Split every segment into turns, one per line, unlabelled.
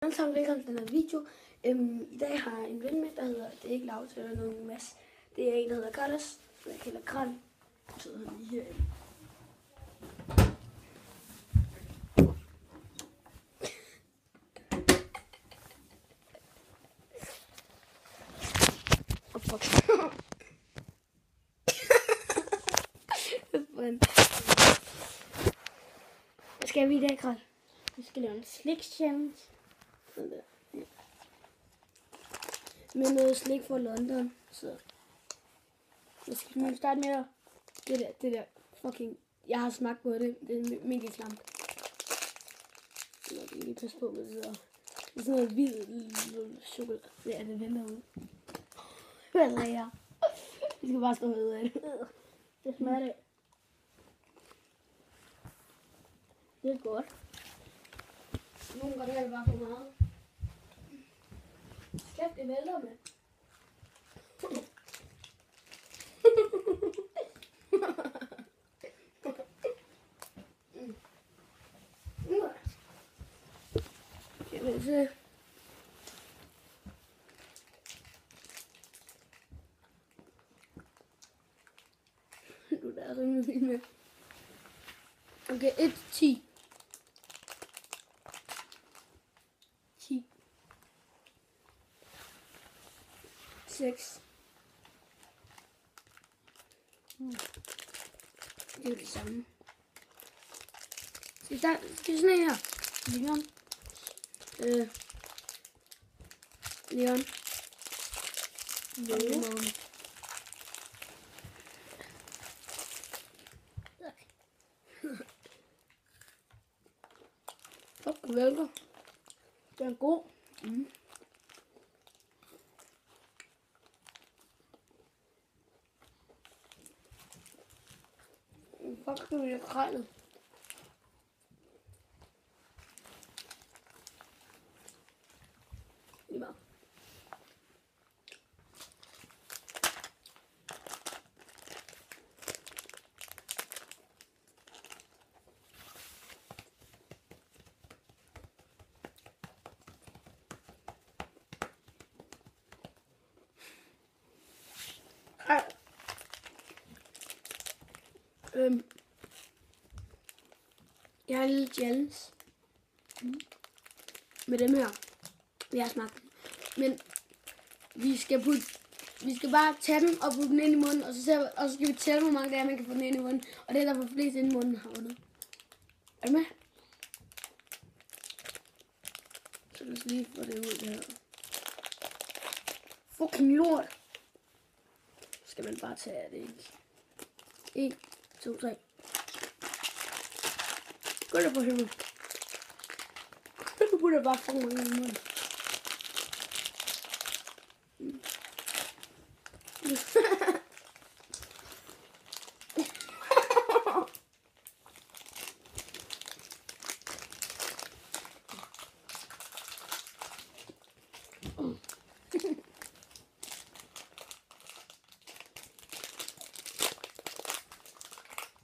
Velkommen til den her video. I dag har jeg en ven med, der hedder, det er ikke Laus eller nogen Mads. Det er en, der hedder Carlos, som jeg kalder Kran. Så sidder han lige herinde. Og fuck. Hvad skal vi i dag, Kran?
Vi skal lave en slik challenge.
Sådan der. Ja. Med noget slik fra London. Så
Jeg skal vi starte med
det der fucking... Jeg har smagt på det. Det er mega klamt. Jeg kan lige passe på med det der. Det er sådan noget hvid chokolade. Ja, det venter ud. Hvad lader jeg? Vi skal bare stå ud af det.
det smager det. Det er godt.
Nogle gange er det bare for meget. Kæft, det vælter med. Jamen så. Du der er rimelig med. Okay, 1-10. 10. 6. Det er jo det samme. Skal vi sådan en her? Leon. Leon. Leon. Fuck, velkommen.
Den er god.
Mm. Fuck, det er krællet. Lige meget. Jeg har en lille challenge med dem her. Vi har smagt dem. Men vi skal bare tage den og putte den ind i munden, og så skal vi tælle, hvor mange der er, man kan få den ind i munden. Og det er der for flest ind i munden har vundet. Er du med? Så lad os lige få det ud der. Fucking lort. Så skal man bare tage det, ikke? 1, 2, 3. Gå der på helvede. Du putter bare fucking mange i munden.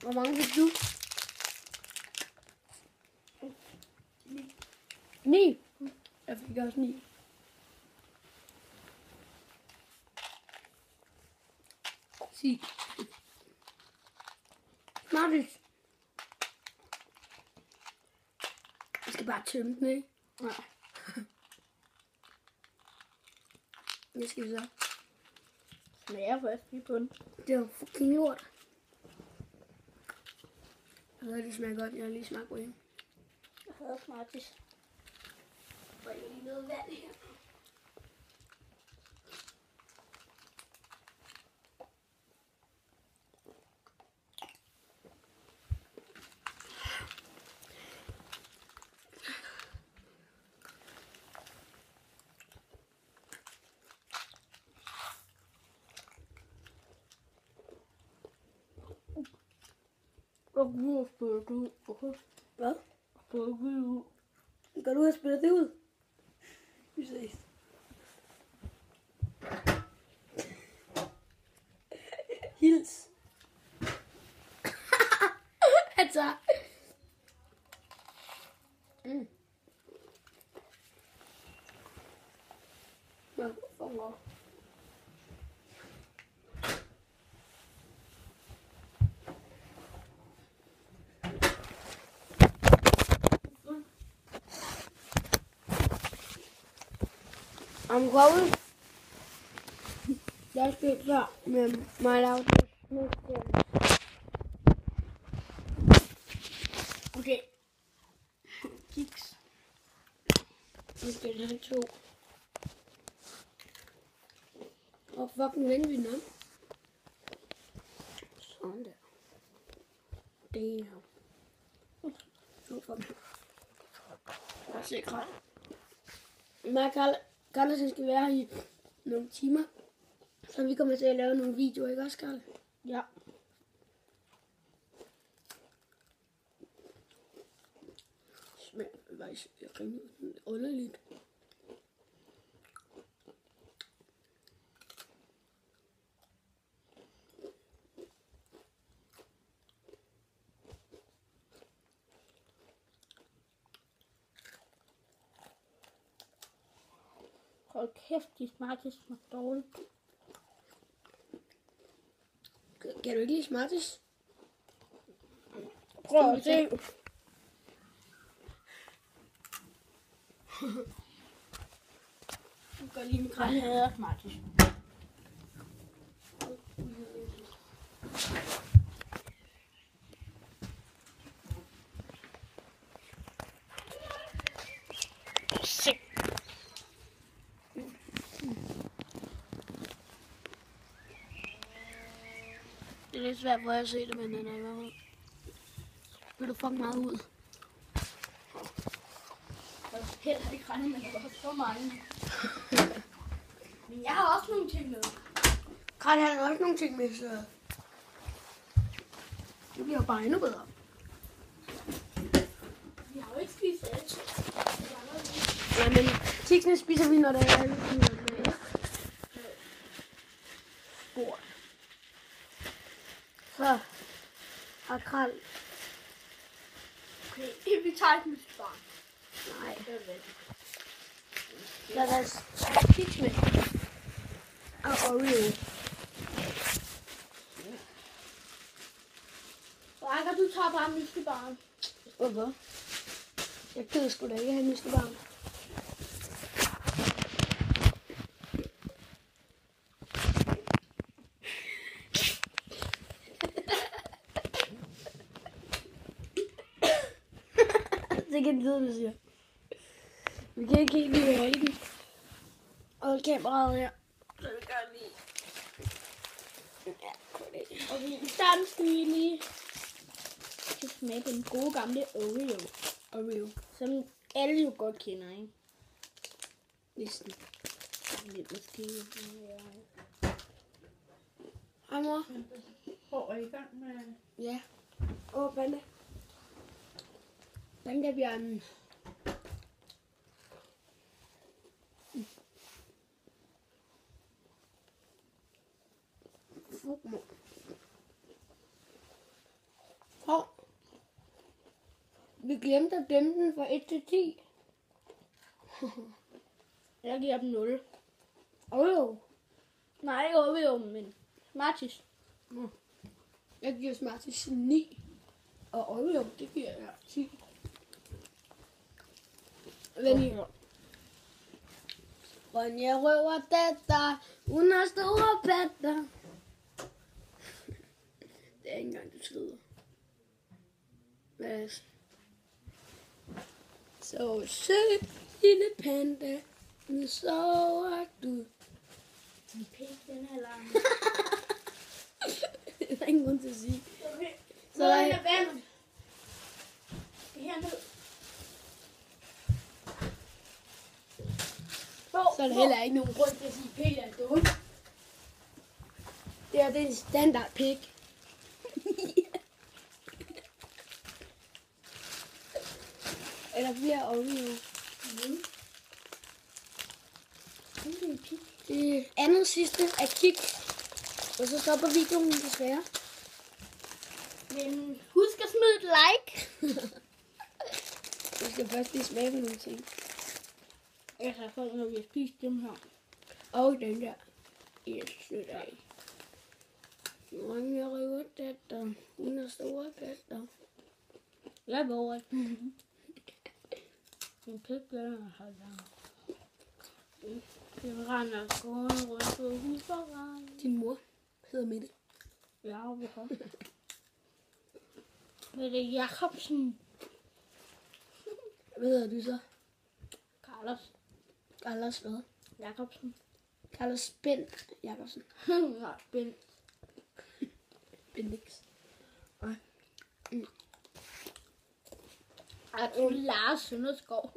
Hvor mange fik du? 9. Jeg fik også 9. Sig. Smartis. Jeg skal bare tømme den, ikke? Nej. Det skal vi så.
Smager først lige på den.
Det var fucking lort. Jeg ved, det smager godt. Jeg har lige smagt på det.
Jeg havde smartis.
Og jeg lige noget vand her.
Og nu spiller du ud.
Hvad?
Spiller du ud.
Går du ud og spiller det ud? Vi ses. Hils. Altså. smager for godt. I'm going. Jeg skal før med mig lave det. Okay. Kiks. Nu skal jeg have 2. Og fucking vende vi den om. Sådan der. Det er her. Så fucking. Jeg ser græt. Men Carlos skal være her i nogle timer. Så vi kommer til at lave nogle videoer, ikke også, Carl?
Ja.
Smager faktisk rimelig underligt.
Hold kæft, de smager dårligt.
Kan du ikke lide Smarties?
Prøv at se.
Du kan lige med
Jeg hader Smarties. Se.
Det er lidt svært for at se det, men den er i hvert fald. Vil du fuck meget ud?
Jeg havde heller ikke regnet med, at der var så mange. Men jeg har også nogle ting med.
Karl har også nogle ting med, så det bliver bare endnu bedre.
Vi har jo ikke spist alt.
Ja, men kiksene spiser vi, når der er lidt spor. Så har Karl.
Okay, vi tager ikke mit barn.
Nej,
Det er vel.
lad os kiks med. Og Oreo.
Rækker, du tager bare mit barn.
Hvorfor? Jeg gider sgu da ikke have muskebarn. Det kan lyde, du siger. Vi kan ikke helt lide holde den. Og kameraet her. Så vi gør lige. Ja,
Og i starten skal vi lige smage på den gode gamle Oreo.
Oreo.
Som alle jo godt kender, ikke?
Næsten.
Lidt måske.
Hej mor.
Hvor er I gang med?
Ja. Åh, Panda. Panda-bjørnen. Hov. Vi glemte at dømme den fra 1 til 10.
Jeg giver dem 0.
Oreo.
Nej, ikke Oreo, men Smarties.
Jeg giver Smarties 9. Og Oreo, det giver jeg 10. Venner. Ronja røver datter, hun har store patter. Det er ikke engang, du skriver. Hvad? Så sød, lille panda, nu sover du.
Din pik, den er lang.
Det er der ingen grund til at sige.
Okay.
Så er
jeg vand. Herned.
Så er der heller ikke nogen grund til at sige, at Peter er dum. Det er en standard pik. Eller flere Oreo. Det andet sidste er kig. Og så stopper videoen desværre.
Men husk at smide et like.
Vi skal først lige smage på nogle ting.
Jeg har fået, når vi har spist dem her.
Og den der. Yes, det er ikke. Nu jeg river det, hun er store katter. Jeg våger ikke. Min pip begynder at holde der. Den render gående rundt på husforvejen. Din mor hedder Mette. Ja, hvorfor? Mette Jacobsen. Hvad hedder du så? Carlos. Carlos hvad? Jacobsen. Carlos Bent Jacobsen. Ja, Bent. Bendix. Nej. Er du Lars Sønderskov?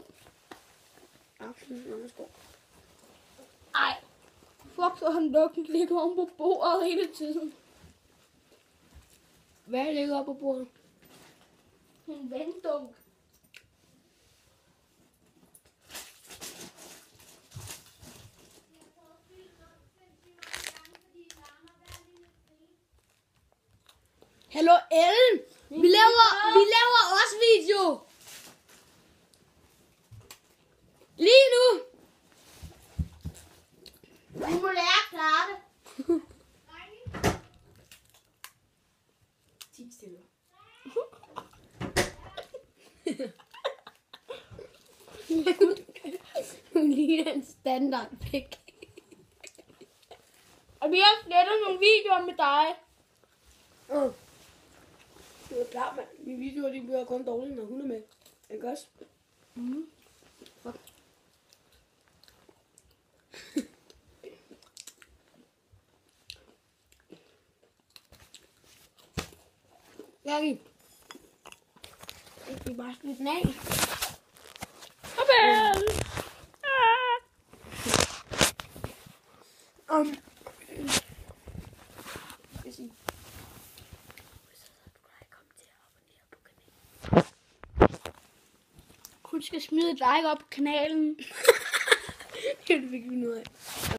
Lars Sønderskov. Ej. Fuck, så han dukken ligger om på bordet hele tiden. Hvad ligger oppe på bordet? En vanddunk. Hallo Ellen! Vi laver også video! Lige nu!
Du må lære at klare det. Tid stille.
Hun ligner en standard pik.
Og vi har slettet nogle videoer med dig.
Det er klart, mand. Mine videoer, de bliver kun dårlige, når hun er med. Ikke også?
Mm.
Fuck. Jackie. Jeg skal bare slippe den af.
Farvel.
Jeg siger.
Hun skal smide et like op på kanalen.
Det fik vi noget af.